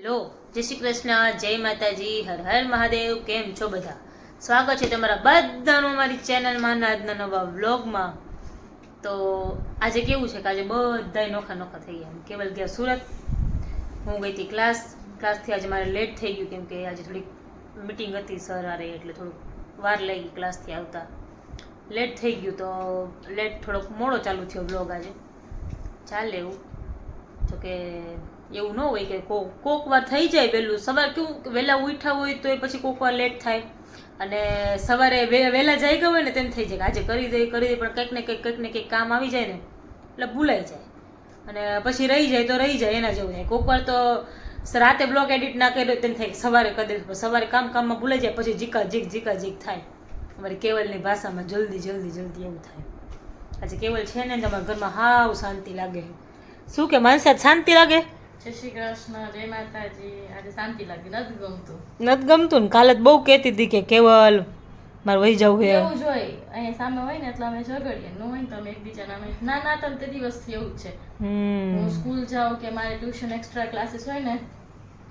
Hello, જય શ્રી કૃષ્ણ, જય માતાજી, હર હર મહાદેવ. કેમ છો બધા? સ્વાગત છે તમારા બધાનું અમારી ચેનલમાં આજના નવા વ્લોગમાં. તો આજે કેવું છે કે આજે બધા નોખા નોખા થઈ ગયા. કેવલ ગયા સુરત, હું ગઈ હતી ક્લાસથી આજે મારે લેટ થઈ ગયું કેમ કે આજે થોડીક મીટિંગ હતી સર હારે, એટલે થોડુંક વાર લાગી ક્લાસથી આવતા, લેટ થઈ ગયું. તો લેટ થોડોક મોડો ચાલુ થયો વ્લોગ આજે. ચાલે એવું, જોકે એવું ન હોય કે કોક વાર થઈ જાય વહેલું. સવાર કેવું વહેલા ઉઠ્યા હોય તો એ પછી કોક વાર લેટ થાય, અને સવારે વહેલા જાય ગયા હોય ને તેમ થઈ જાય કે આજે કરી દઈએ પણ કંઈક ને કંઈક કામ આવી જાય ને એટલે ભૂલાઈ જાય, અને પછી રહી જાય તો રહી જાય, એના જેવું થાય. કોક વાર તો રાતે બ્લોગ એડિટ ના કર્યો તેમ થાય સવારે કરી દે, સવારે કામમાં ભૂલાઈ જાય, પછી જીકા જીક થાય. અમારી કેવલની ભાષામાં જલ્દી એવું થાય. આજે કેવલ છે ને તમારા ઘરમાં હાવ શાંતિ લાગે. શું કે માનસાદ શાંતિ લાગે? જય શ્રી કૃષ્ણ, જય માતાજી. આજે શાંતિ લાગી, નથી ગમતું ને? કાલે બહુ કહેતી હતી કે કેવલ મારે વહી જવું છે. એવું જ હોય, અહીંયા સામે હોય ને એટલે અમે ઝઘડીએ, ન હોય ને તો અમે એકબીજાના ના તો તે દિવસથી એવું જ છે. હું સ્કૂલ જાઉં કે મારે ટ્યુશન એક્સ્ટ્રા ક્લાસીસ હોય ને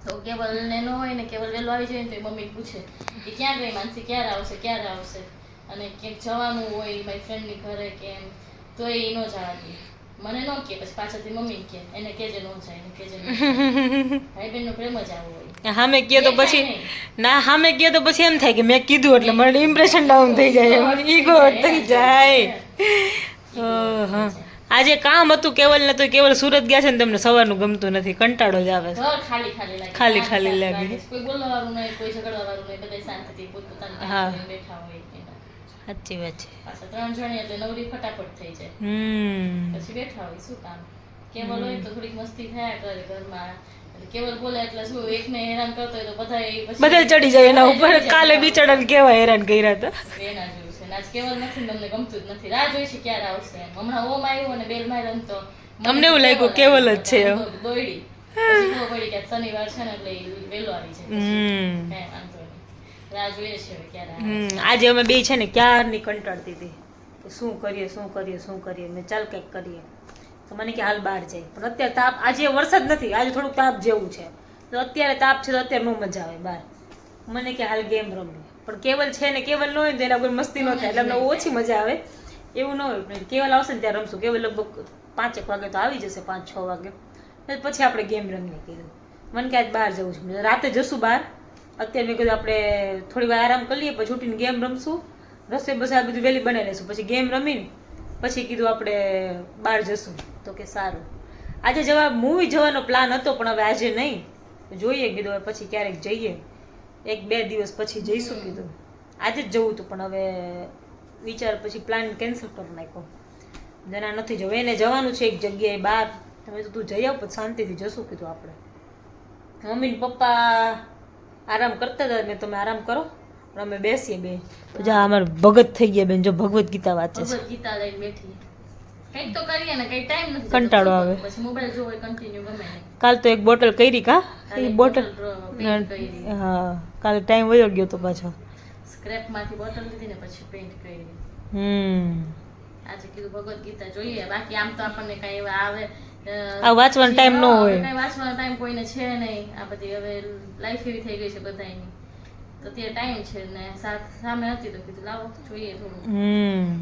તો કેવલ ને ન હોય ને, કેવલ વહેલો આવી જાય ને તો એ મમ્મી પૂછે કે ક્યાં ગઈ માનસી, ક્યારે આવશે, અને ક્યાંક જવાનું હોય મારી ફ્રેન્ડની ઘરે કે એમ તો એ ન જવા દે. મને ન કે, પછી પાછળથી મમ્મી કે એને કેજે ન જાય, એને કેજે ભાઈ બહેનનો પ્રેમ જ આવો હોય. સામે કહે તો પછી ના, સામે કહે તો પછી એમ થાય કે મેં કીધું એટલે મને ઇમ્પ્રેશન ડાઉન થઈ જાય, ઈગો થઈ જાય. આજે કામ હતું કેવલ ને, તો કેવલ સુરત ગયા છે ને તમને સવારનું ગમતું નથી, કંટાળો જ આવે છે, ખાલી લાગે. કોઈ બોલવા વાળું નહીં, કોઈ ઝઘડવા વાળું નહીં, બધા શાંતિથી પોતપોતાની કામ બેઠા હોય. સાચી વાત છે. પાછા 3 જણી એટલે નવરી ફટાફટ થઈ જાય, પછી બેઠા હોય. શું કામ? કેવલ હોય તો થોડીક મસ્તી થયા કરે ઘરમાં. કેવલ બોલે એટલે શું, એકને હેરાન કરતો હોય તો બધા ચડી જાય એના ઉપર. કાલે બિચારાને કેવા હેરાન કર્યા હતા. એના જેવું છે. આજ કેવલ નથી, તમને ગમતું જ નથી, રાહ જોઈ છે ક્યારે આવશે. હમણાં ઓમ આવ્યું અને બેલ માર્યો તો અમને એવું લાગ્યું કેવલ જ છે. દોડી પછી ખબર પડી કે શનિવાર છે ને એટલે વહેલો આવી જાય. રાહ જોઈએ છે ક્યારે. આજે અમે બે છે ને ક્યારની કંટાળતી હતી કે શું કરીએ મેં ચાલ કંઈક કરીએ. તો મને કે હાલ બહાર જાય, પણ અત્યારે તાપ, આજે વરસાદ નથી, આજે થોડુંક તાપ જેવું છે, તો અત્યારે તાપ છે તો અત્યારે નો મજા આવે બહાર. મને કે હાલ ગેમ રમીએ, પણ કેવલ છે ને, કેવલ ન હોય ને એના કોઈ મસ્તી ન થાય એટલે અમને ઓછી મજા આવે. એવું ન હોય, કેવલ આવશે ને ત્યારે રમશું. કેવલ લગભગ 5-1 વાગે તો આવી જશે, 5-6 વાગે, પછી આપણે ગેમ રમીએ. કીધું મને કે આજ બહાર જવું છે, રાતે જશું બહાર. અત્યારે મેં કીધું આપણે થોડી વાર આરામ કરી લઈએ, પછી ઉઠીને ગેમ રમશું, રસોઈ બસ આ બધું વહેલી બનાવી લઈશું, પછી ગેમ રમીને પછી કીધું આપણે બહાર જશું. તો કે સારું. આજે મૂવી જવાનો પ્લાન હતો પણ હવે આજે નહીં, જોઈએ કીધું હવે પછી ક્યારેક જઈએ, 1-2 દિવસ પછી જઈશું કીધું. આજે જ જવું હતું પણ હવે વિચાર પછી પ્લાન કેન્સલ કરી નાખ્યો. જના નથી જવું, એને જવાનું છે એક જગ્યાએ બહાર. તમે તો તું જઈ આવ પછી શાંતિથી જશું કીધું આપણે. મમ્મી ને પપ્પા આરામ કરતા હતા, મેં તમે આરામ કરો, અમે બેસીએ બે. જા અમારે ભગત થઈ ગયા બેન, જો ભગવદ ગીતા વાંચે છે. ભગવદ ગીતા લઈને બેઠી. કંઈક તો કરીએ ને, કંઈ ટાઈમ નથી, કંટાળો આવે, પછી મોબાઈલ જોવો કન્ટિન્યુ ગમે. કાલ તો એક બોટલ કરી કા, એ બોટલ હા, કાલે ટાઈમ વયો ગયો તો પાછો. સ્ક્રેપમાંથી બોટલ લીધી ને પછી પેઇન્ટ કરી. આજે કીધું ભગવદ ગીતા જોઈએ. બાકી આમ તો આપણને કઈ એવા આવે આ વાંચવાનો ટાઈમ ન હોય, કઈ વાંચવાનો ટાઈમ કોઈને છે નહીં. આ બધી હવે લાઈફ એવી થઈ ગઈ છે બધાની, તો ત્યાં ટાઈમ છે ને સામે હતી તો કીધું લાવો જોઈએ થોડું.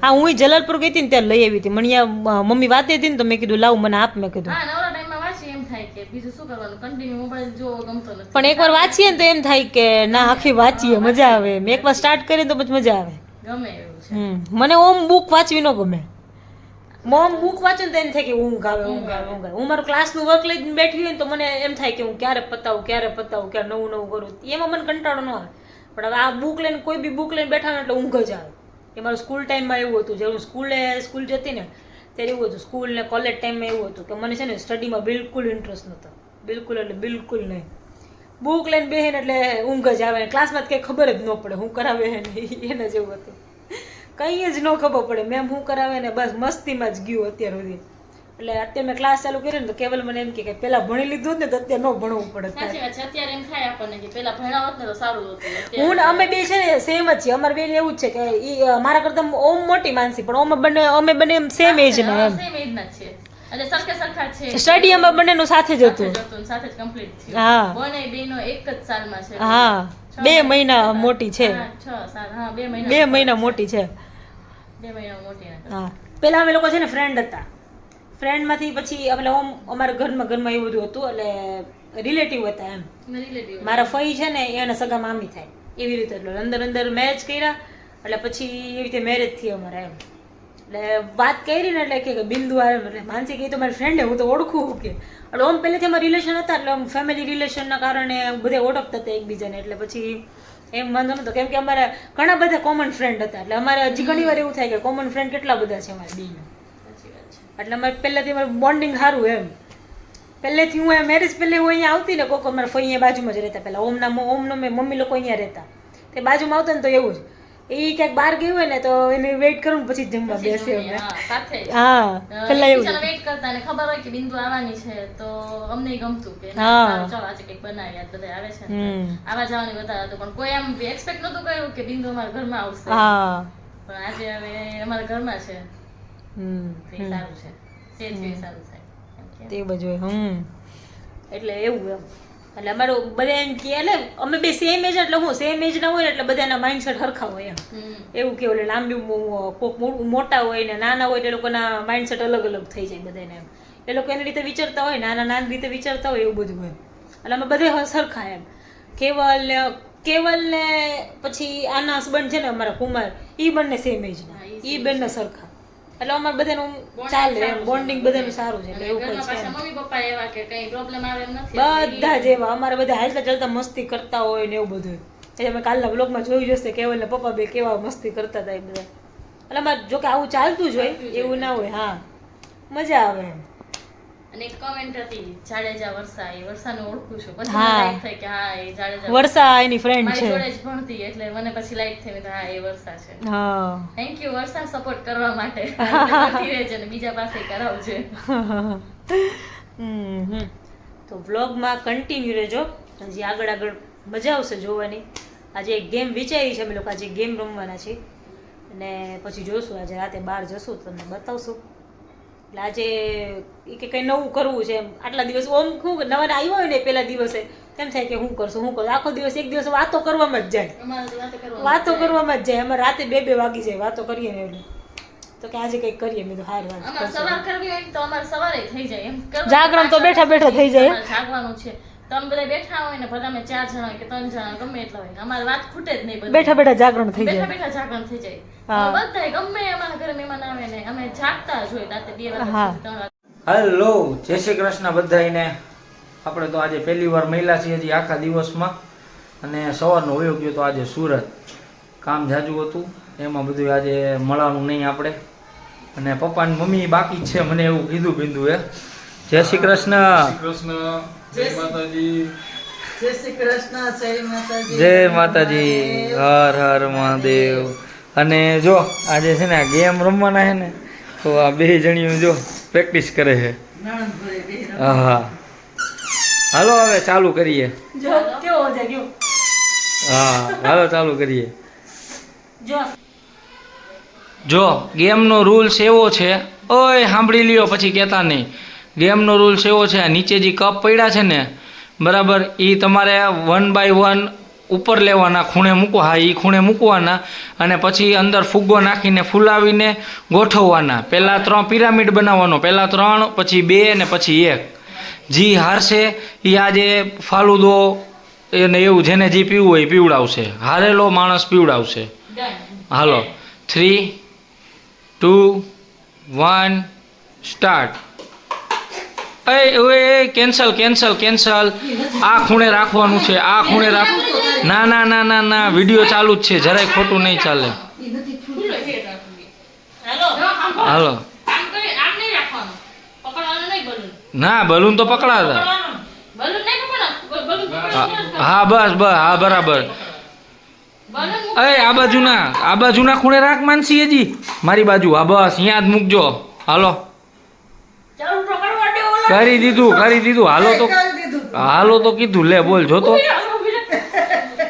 હા, હું જલાલપુર ગઈ હતી ને ત્યારે લઈ આવી હતી. મણિયા મમ્મી વાતે હતી ને તો મેં કીધું લાવ મને આપ. મેં કીધું હા, નવરા ટાઈમમાં વાંચી એમ થાય કે બીજું શું કરવાનું, કન્ટિન્યુ મોબાઈલ જોવો ગમતો નથી. પણ એકવાર વાંચીએ ને તો એમ થાય કે ના આખી વાંચીએ, મજા આવે. મેં એકવાર સ્ટાર્ટ કરીએ તો પછી મજા આવે, ગમે એવું છે. મને ઓમ બુક વાંચવી ન ગમે. મોમ બુક વાંચું તો એમ થાય કે ઊંઘ આવે. હું મારું ક્લાસનું વર્ક લઈને બેઠી હોય ને તો મને એમ થાય કે હું ક્યારે પતાવું, ક્યારે નવું કરું, એમાં મને કંટાળો ન આવે. પણ હવે આ બુક લઈને, કોઈ બી બુક લઈને બેઠા ને એટલે ઊંઘ જ આવે. એ મારું સ્કૂલ ટાઈમમાં એવું હતું, જ્યારે હું સ્કૂલ જતી ને ત્યારે એવું હતું. સ્કૂલ ને કોલેજ ટાઈમમાં એવું હતું કે મને છે ને સ્ટડીમાં બિલકુલ ઇન્ટરેસ્ટ નહોતો, બિલકુલ નહીં. બુક લઈને બેહે ને એટલે ઊંઘ જ આવે, ક્લાસમાં કંઈ ખબર જ ન પડે હું કરાવે નહીં, એના જેવું હતું. કંઈ જ ન ખબર પડે મેમ શું કરાવે ને, બસ મસ્તીમાં જ ગયું અત્યાર સુધી. એટલે અત્યારે મેં ક્લાસ ચાલુ કર્યો ને તો કેવલ મને એમ કે પહેલા ભણી લીધું ને તો અત્યારે ન ભણવું પડે. સાચી વાત છે. અત્યારે એમ થાય આપણને કે પહેલા ભણાવત ને તો સારું હતું. હું અમે બે છે ને સેમ જ છીએ. અમારે બે એવું જ છે કે ઈ મારા કરતા ઓમ મોટી માનસી, પણ અમે બંને સેમ એજ ના. સેમ એજ ના છે. અને સરખા છે સ્ટડીમાં બંનેનું સાથે જ હતું. સાથે જ કમ્પ્લીટ હા. થયું. બંને બેનો એક જ સાલમાં છે. હા 2 મહિના મોટી છે. 6 સાલ. હા 2 મહિના. 2 મહિના મોટી છે. 2 મહિના મોટી ના. હા પેલા અમે લોકો છે ને ફ્રેન્ડ હતા. ફ્રેન્ડમાંથી પછી અમે અમારા ઘરમાં એવું બધું હતું એટલે રિલેટિવ હતા એમ. રિલેટિવ. મારા ફઈ છે ને એને સગા મામી થાય એવી રીતે એટલે અંદર મેરેજ કર્યા એટલે પછી એવી રીતે મેરેજ થઈ અમારા એમ. એટલે વાત કરી ને એટલે કે બિંદુ આવે એટલે માનસી કહી તો મારી ફ્રેન્ડ હું તો ઓળખું કે એટલે આમ પહેલેથી અમારા રિલેશન હતા એટલે આમ ફેમિલી રિલેશનના કારણે બધા ઓળખતા હતા એકબીજાને એટલે પછી એમ વાંધો નતો કેમ કે અમારા ઘણા બધા કોમન ફ્રેન્ડ હતા એટલે અમારે હજી ઘણી વાર એવું થાય કે કોમન ફ્રેન્ડ કેટલા બધા છે અમારા બેના. સાચી વાત છે. એટલે અમારે પહેલાથી અમારું બોન્ડિંગ સારું એમ. પહેલેથી હું મેરેજ પહેલે હું અહીંયા આવતી ને કોક અમારા ફઈ અહીંયા બાજુમાં જ રહેતા પહેલા ઓમનો મેં મમ્મી લોકો અહીંયા રહેતા તે બાજુમાં આવતા ને તો એવું જ એ ક્યાંક બહાર ગયું હોય ને તો એને વેઇટ કરું ને પછી જમવા બેસે અમે. સાથે હા પહેલા એવું ચાલો વેઇટ કરતા ને ખબર હોય કે બિંદુ આવવાની છે તો અમને ગમતું કે હા. સારું ચાલો આજે કંઈક બનાવી આજ બધા આવે છે ને આવા જવાની વધારે હતું પણ કોઈ આમ એક્સપેક્ટ નતું કર્યું કે બિંદુ અમારા ઘરમાં આવશે. હા પણ આજે હવે અમારા ઘરમાં છે તે સારું છે. તે જ સારું થાય તે બધું એટલે એવું એમ એટલે અમારું બધા એમ કે એટલે અમે બે સેમ એજ એટલે હું સેમ એજ ના હોય એટલે બધાના માઇન્ડસેટ સરખા હોય એમ એવું કેવું એટલે લાંબી કોક મોટા હોય ને નાના હોય એટલે લોકોના માઇન્ડસેટ અલગ અલગ થઈ જાય બધાને એમ એ લોકો એની રીતે વિચારતા હોય નાની રીતે વિચારતા હોય એવું બધું હોય એટલે અમે બધે સરખા એમ કેવલ ને પછી આના હસબન્ડ છે ને અમારા કુમાર ઈ બંને સેમ એજના ઈ બંને સરખા એટલે અમારે બધાનું ચાલે એમ બોન્ડિંગ બધાનું સારું છે એટલે એવું કઈ છે મમ્મી પપ્પા એવા કે કઈ પ્રોબ્લેમ આવે એમ નથી બધા જ એવા અમારે બધા હાલતા ચાલતા મસ્તી કરતા હોય ને એવું બધું એટલે અમે કાલના બ્લોગમાં જોયું જશે કેવલ ને પપ્પા બે કેવા મસ્તી કરતા હતા એ બધા એટલે અમારે જોકે આવું ચાલતું જ હોય એવું ના હોય હા મજા આવે એમ અને એક કમેન્ટ હતી જાડેજા વર્ષા એ વર્ષાને ઓળખું છું પછી મને લાઈટ થઈ કે હા એ જાડેજા વર્ષા એની ફ્રેન્ડ છે મારી જોડે જ ભણતી એટલે મને પછી લાઈટ થઈ કે હા એ વર્ષા છે હા થેન્ક યુ વર્ષા સપોર્ટ કરવા માટે કરતી રહેજે ને બીજા પાસે કરાવજે તો વ્લોગમાં કન્ટિન્યુ રહેજો હજી આગળ મજા આવશે જોવાની આજે એક ગેમ વિચારી છે અમે લોકો આજે ગેમ રમવાના છીએ અને પછી જોશું આજે રાતે બહાર જશું તમને બતાવશું એટલે આજે એ કે કંઈ નવું કરવું છે એમ આટલા દિવસ ઓમ શું નવા આવ્યા હોય ને પહેલા દિવસે તેમ થાય કે હું કરશું આખો દિવસ એક દિવસ વાતો કરવામાં જ જાય વાતો કરવામાં જ જાય અમારે રાતે 2 વાગી જાય વાતો કરીએ ને એટલે તો કે આજે કંઈક કરીએ મેં તો હાર વાત સવાર કરવી હોય તો અમારે સવારે થઈ જાય એમ જાગરણ તો બેઠા થઈ જાય જાગવાનું છે તમે બધા બેઠા હોય ને ભલે અમે 4 જણા હોય કે 3 જણા ગમે એટલા હોય અમારે વાત ખૂટે જ નહીં બેઠા જાગરણ થઈ જાય બેઠા જાગરણ થઈ જાય બધા ગમે અમારા ઘરે મહેમાન આવે ને અમે જાગતા જ હોય રાતે 2 વાગ્યા સુધી 3 વાગ્યા. હેલો જય શ્રી કૃષ્ણ બધાને. આપણે તો આજે પહેલી વાર મહિલા છીએ હજી આખા દિવસમાં અને સવારનો વયો ગયો તો આજે સુરત કામ જાજુ હતું એમાં બધું આજે મળવાનું નહીં આપણે અને પપ્પા ને મમ્મી બાકી જ છે મને એવું કીધું બિંદુએ. જય શ્રી કૃષ્ણ. જય માતાજી. જય શ્રી કૃષ્ણ. જય માતાજી. જય માતાજી. હર હર મહાદેવ. અને જો આજે છે ને ગેમ રમવાના છે ને તો આ 2 જણીઓ જો પ્રેક્ટિસ કરે છે. હા હાલો હવે ચાલુ કરીએ. હા હાલો ચાલુ કરીએ. જો ગેમનો રૂલ્સ એવો છે ઓય સાંભળી લ્યો પછી કહેતા નહીં. ગેમનો રૂલ્સ એવો છે નીચે જે કપ પડ્યા છે ને બરાબર એ તમારે 1 બાય 1 ઉપર લેવાના ખૂણે મૂકવા હા એ ખૂણે મૂકવાના અને પછી અંદર ફુગ્ગો નાખીને ફૂલાવીને ગોઠવવાના. પહેલાં 3 પિરામિડ બનાવવાનો પહેલાં 3 પછી 2 ને પછી 1. જી હારશે એ આજે ફાલુદો એને એવું જેને જે પીવું હોય એ પીવડાવશે. હારેલો માણસ પીવડાવશે. હાલો 3 2 1 સ્ટાર્ટ. એ કેન્સલ આ ખૂણે રાખવાનું છે આ ખૂણે રાખ. ના વિડીયો ચાલુ જ છે જરાય ખોટું નહીં ચાલે. હાલો ના બલૂન તો પકડાતા હા બસ હા બરાબર. આ બાજુના ખૂણે રાખ માનસી હજી મારી બાજુ હા બસ અહીંયા જ મૂકજો. હાલો કરી દીધું હાલો તો કીધું લે બોલ જો તો.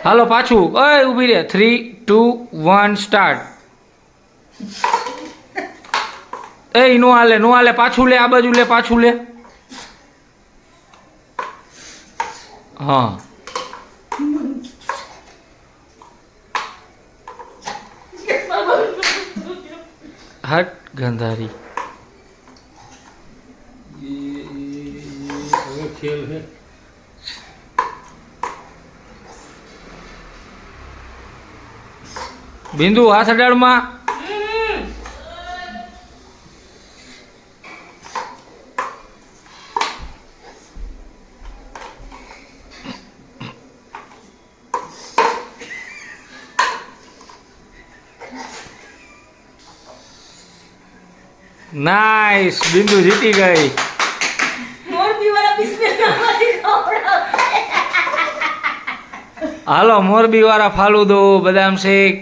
હાલો પાછું ઊભી રે 3 2 1 સ્ટાર્ટ. એ નો હાલે નો હાલે, પાછું લે, આ બાજુ લે, પાછું લે. હા હટ ગંધારી. હવે ખેલ હે. બિંદુ હાથ અડાડમાં. નાઈસ, બિંદુ જીતી ગઈ. હાલો મોરબી વાળા ફાલુદો, બદામ શેક,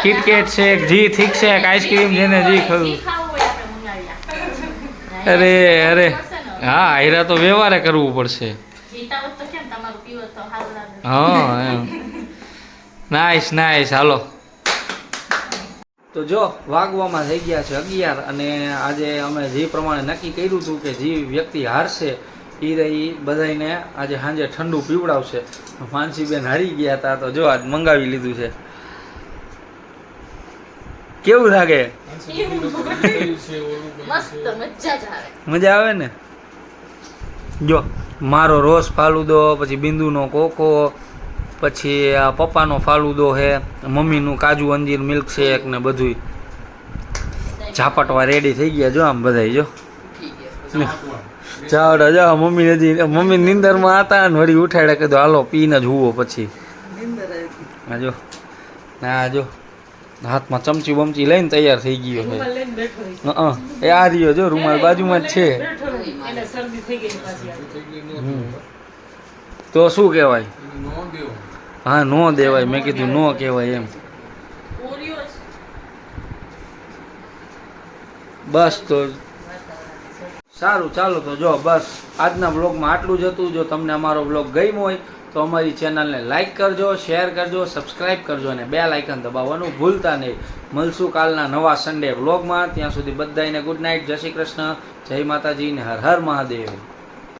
કિટકેટ શેક, જી થીક શેક, આઈસ્ક્રીમ જેને જી ખાવું. અરે અરે હા, હીરા તો વ્યવહારે કરવું પડશે. હા એમ. Nice nice. હાલો તો જો વાગવામાં થઈ ગયા છે 11 અને આજે અમે જે પ્રમાણે નક્કી કર્યું હતું કે જે વ્યક્તિ હારશે એ રહી બધાને આજે સાંજે ઠંડુ પીવડાવશે. માનસીબેન હારી ગયા હતા તો જો આજ મંગાવી લીધું છે. કેવું લાગે? મજા આવે ને? જો મારો રોસ ફાલુદો, પછી બિંદુનો કોકો, પછી આ પપ્પાનો ફાલુદો છે, મમ્મીનું કાજુ અંજીર મિલ્ક શેક ને બધું ઝાપટવા રેડી થઈ ગયા. જો આમ બધાય જો ચાવડા જો મમ્મી હજી મમ્મી નીંદરમાં હતા ને વળી ઉઠાડ્યા, કીધું હાલો પીને જ હુવો પછી. હા જો ના જો હાથમાં ચમચી બમચી લઈને તૈયાર થઈ ગયો છે. એ આ રહ્યો જો રૂમાલ બાજુમાં જ છે. તો શું કહેવાય? હા નો દેવાય. મેં કીધું નો કહેવાય એમ. બસ તો સારું, ચાલો તો જો બસ આજના બ્લોગમાં આટલું જ હતું. જો તમને અમારો બ્લોગ ગમ્યો હોય તો અમારી ચેનલને લાઈક કરજો, શેર કરજો, સબસ્ક્રાઈબ કરજો અને બેલ આઇકન દબાવવાનું ભૂલતા નહીં. મળશું કાલના નવા સન્ડે બ્લોગમાં. ત્યાં સુધી બધાને ગુડ નાઇટ, જય શ્રી કૃષ્ણ, જય માતાજી ને હર હર મહાદેવ.